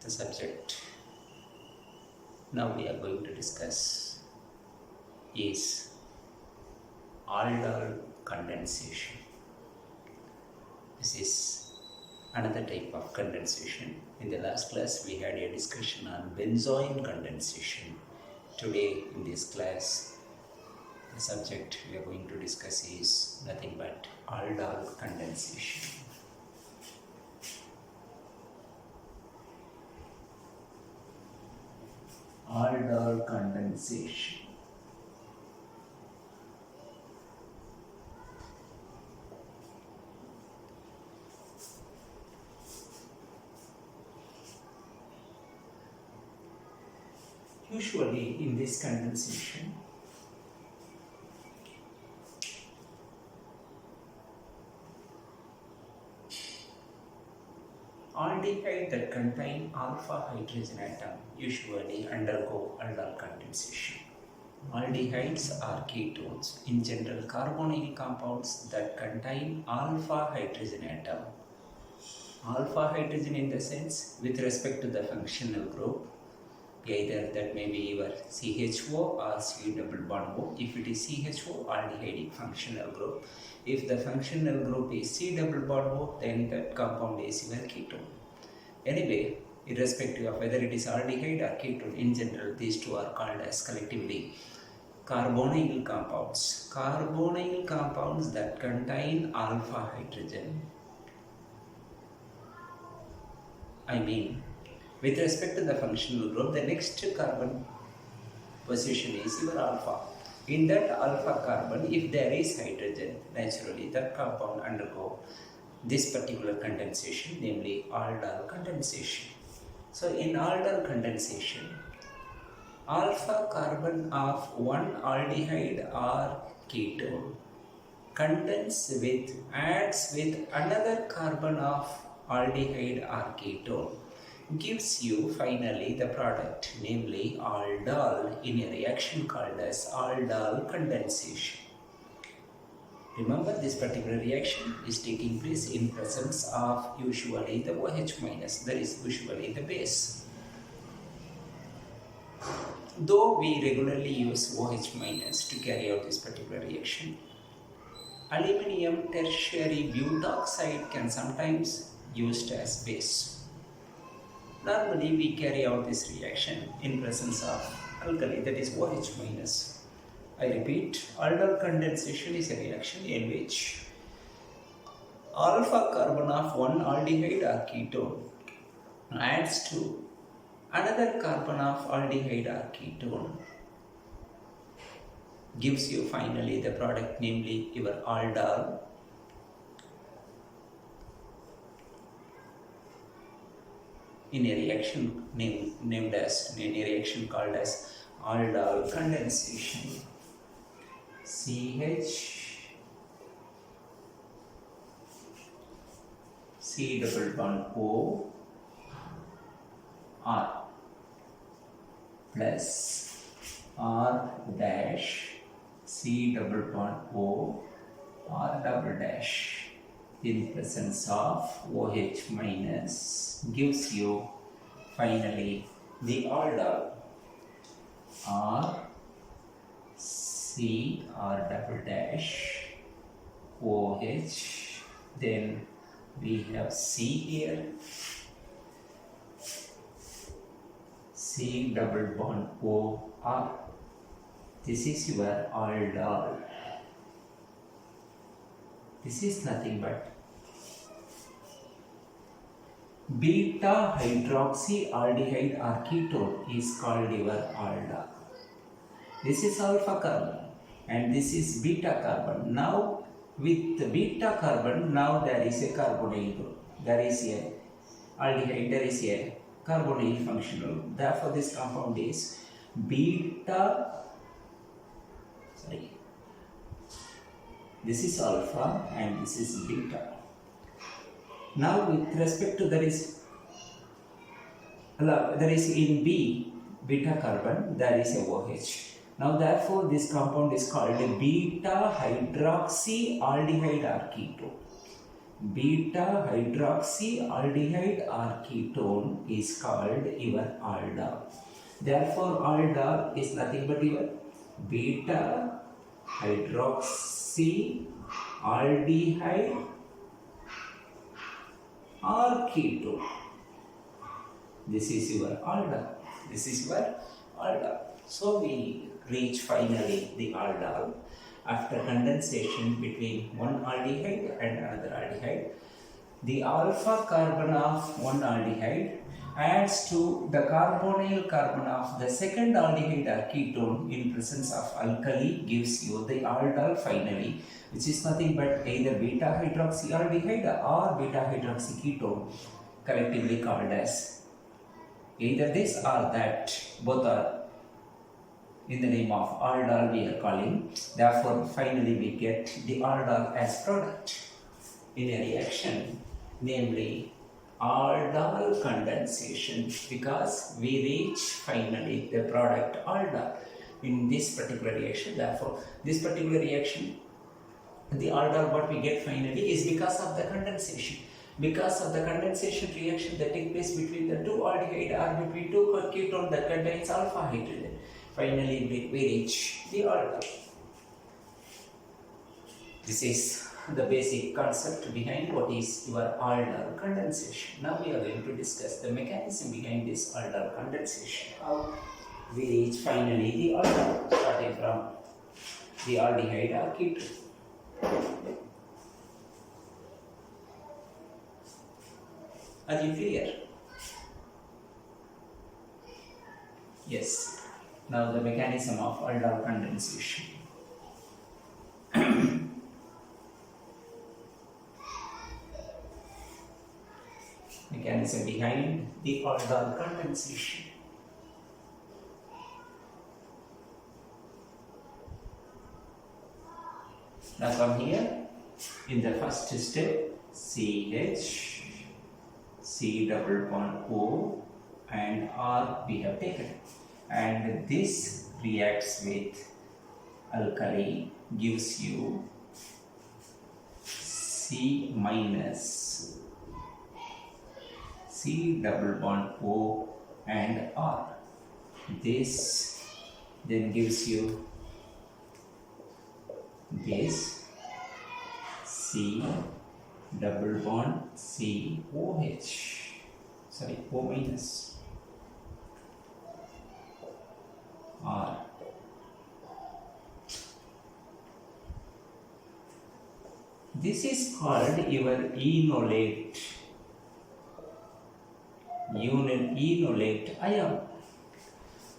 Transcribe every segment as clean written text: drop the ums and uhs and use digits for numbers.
the subject now we are going to discuss is aldol condensation. This is another type of condensation. In the last class we had a discussion on benzoin condensation. Today in this class the subject we are going to discuss is nothing but aldol condensation. Aldol condensation. Usually in this condensation, aldehyde that contain alpha hydrogen atom usually undergo aldol condensation. Aldehydes are ketones. In general, carbonyl compounds that contain alpha hydrogen atom. Alpha hydrogen in the sense with respect to the functional group, either that may be your CHO or C double bond O. If it is CHO, aldehydic functional group. If the functional group is C double bond O, then that compound is your ketone. Anyway, irrespective of whether it is aldehyde or ketone, in general, these two are called as collectively carbonyl compounds. Carbonyl compounds that contain alpha hydrogen. I mean, with respect to the functional group, the next carbon position is your alpha. In that alpha carbon, if there is hydrogen, naturally that compound undergo this particular condensation, namely aldol condensation. So in aldol condensation, alpha carbon of one aldehyde or ketone adds with another carbon of aldehyde or ketone, gives you finally the product, namely aldol, in a reaction called as aldol condensation. Remember, this particular reaction is taking place in presence of usually the OH minus, that is usually the base. Though we regularly use OH minus to carry out this particular reaction, aluminium tertiary butoxide can sometimes used as base. Normally we carry out this reaction in presence of alkali, that is OH minus. I repeat, aldol condensation is a reaction in which alpha carbon of one aldehyde or ketone adds to another carbon of aldehyde or ketone, gives you finally the product, namely your aldol, in a reaction named as, in a reaction called as aldol condensation. CH C double bond O R plus R dash C double bond O R double dash in presence of OH minus gives you finally the aldol R C R double dash OH. Then we have C here, C double bond O R. This is your aldol. This is nothing but beta hydroxy aldehyde or ketone is called your aldol. This is alpha carbon and this is beta carbon. Now with the beta carbon, now there is a carbonyl group. There is a aldehyde, there is a carbonyl functional group. Therefore this compound is this is alpha and this is beta. Now with respect to there is in B beta carbon, there is a OH. Now therefore this compound is called a beta hydroxy aldehyde or ketone. beta hydroxyaldehyde or ketone is called your aldol. Therefore, aldol is nothing but your beta hydroxyaldehyde or ketone. This is your aldol. This is your aldol. So we reach finally the aldol. After condensation between one aldehyde and another aldehyde, the alpha carbon of one aldehyde adds to the carbonyl carbon of the second aldehyde or ketone in presence of alkali gives you the aldol finally, which is nothing but either beta hydroxyaldehyde or beta hydroxyketone, collectively called as either this or that. Both are in the name of aldol we are calling. Therefore, finally we get the aldol as product in a reaction, namely aldol condensation, because we reach finally the product aldol in this particular reaction. Therefore, this particular reaction, the aldol what we get finally is because of the condensation. Because of the condensation reaction that takes place between the two aldehyde or between two ketone that contains alpha hydrogen, finally we reach the aldol. This is the basic concept behind what is your aldol condensation. Now we are going to discuss the mechanism behind this aldol condensation. How we reach finally the aldol, starting from the aldehyde or ketone. Are you clear? Yes. Now the mechanism of aldol condensation. Mechanism behind the aldol condensation. Now from here, in the first step, CH, C double bond O and R we have taken, and this reacts with alkali, gives you C minus, C double bond O and R. This then gives you this C double bond COH, sorry, O minus R. This is called your enolate ion.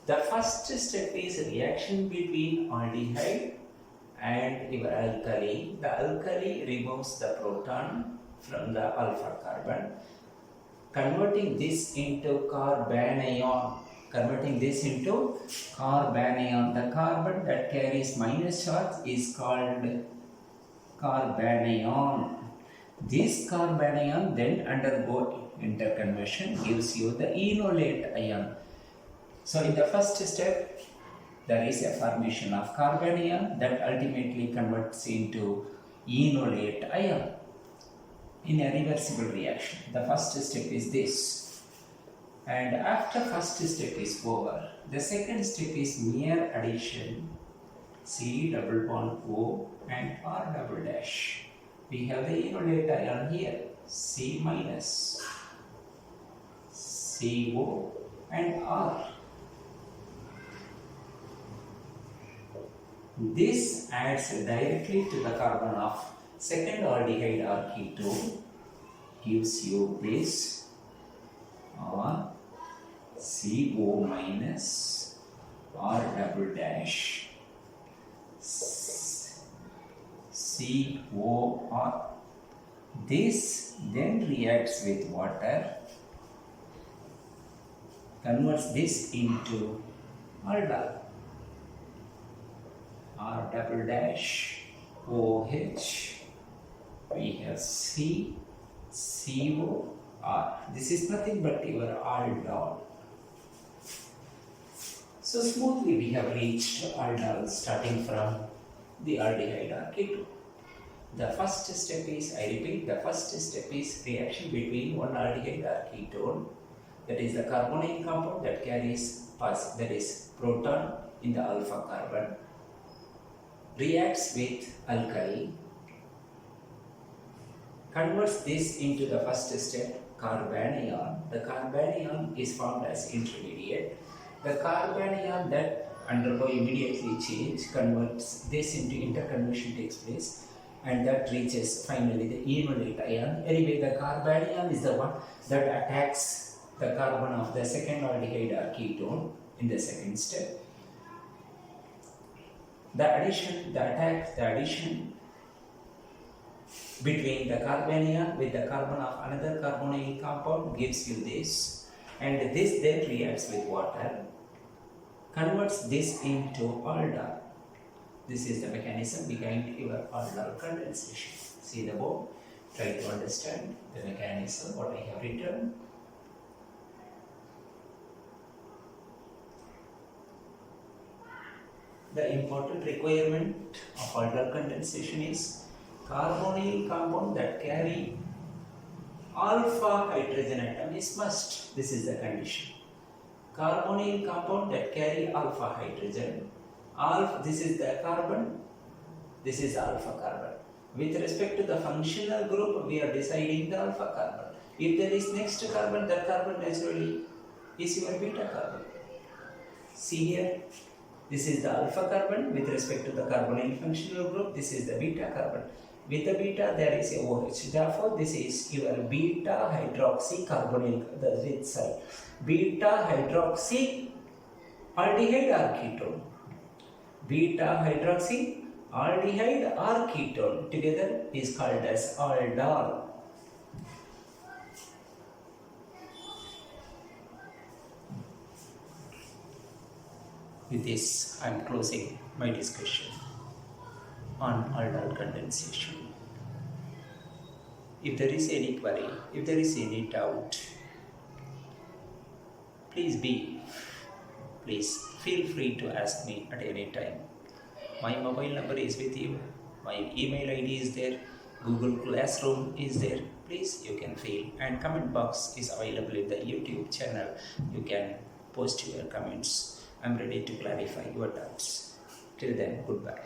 The first step is reaction between aldehyde and your alkali. The alkali removes the proton from the alpha carbon, converting this into carbanion. The carbon that carries minus charge is called carbanion. This carbanion then undergo interconversion, gives you the enolate ion. So in the first step, there is a formation of carbanion that ultimately converts into enolate ion in a reversible reaction. The first step is this. And after first step is over, the second step is mere addition, C double bond O and R double dash. We have the enolate ion here, C minus, CO and R. This adds directly to the carbon of second aldehyde or ketone, gives you this R CO minus R double dash COR. This then reacts with water, converts this into aldol, R double dash OH. We have C CO R. This is nothing but your aldol. So smoothly we have reached aldol starting from the aldehyde or ketone. The first step is, I repeat, the first step is reaction between one aldehyde or ketone, that is the carbonyl compound that carries that is proton in the alpha carbon, reacts with alkali, converts this into the first step, carbanion. The carbanion is formed as intermediate. The carbanion that undergo immediately change converts this into interconversion takes place, and that reaches finally the enolate ion. Anyway, the carbanion is the one that attacks the carbon of the second aldehyde or ketone in the second step. The addition between the carbanion with the carbon of another carbonyl compound gives you this, and this then reacts with water, converts this into aldol. This is the mechanism behind your aldol condensation. See the board, try to understand the mechanism, what I have written. The important requirement of aldol condensation is carbonyl compound that carry alpha hydrogen atom is must. This is the condition. Carbonyl compound that carry alpha hydrogen. This is the carbon, this is alpha carbon. With respect to the functional group, we are deciding the alpha carbon. If there is next carbon, that carbon naturally is your beta carbon. See here, this is the alpha carbon with respect to the carbonyl functional group. This is the beta carbon. With the beta, there is a OH. Therefore, this is your beta hydroxy carbonyl. Beta hydroxy aldehyde or ketone. Beta hydroxy aldehyde or ketone together is called as aldol. With this, I am closing my discussion on aldol condensation. If there is any query, if there is any doubt, please feel free to ask me at any time. My mobile number is with you, my email ID is there, Google Classroom is there. Please, you can feel, and comment box is available in the YouTube channel. You can post your comments. I am ready to clarify your doubts. Till then, goodbye.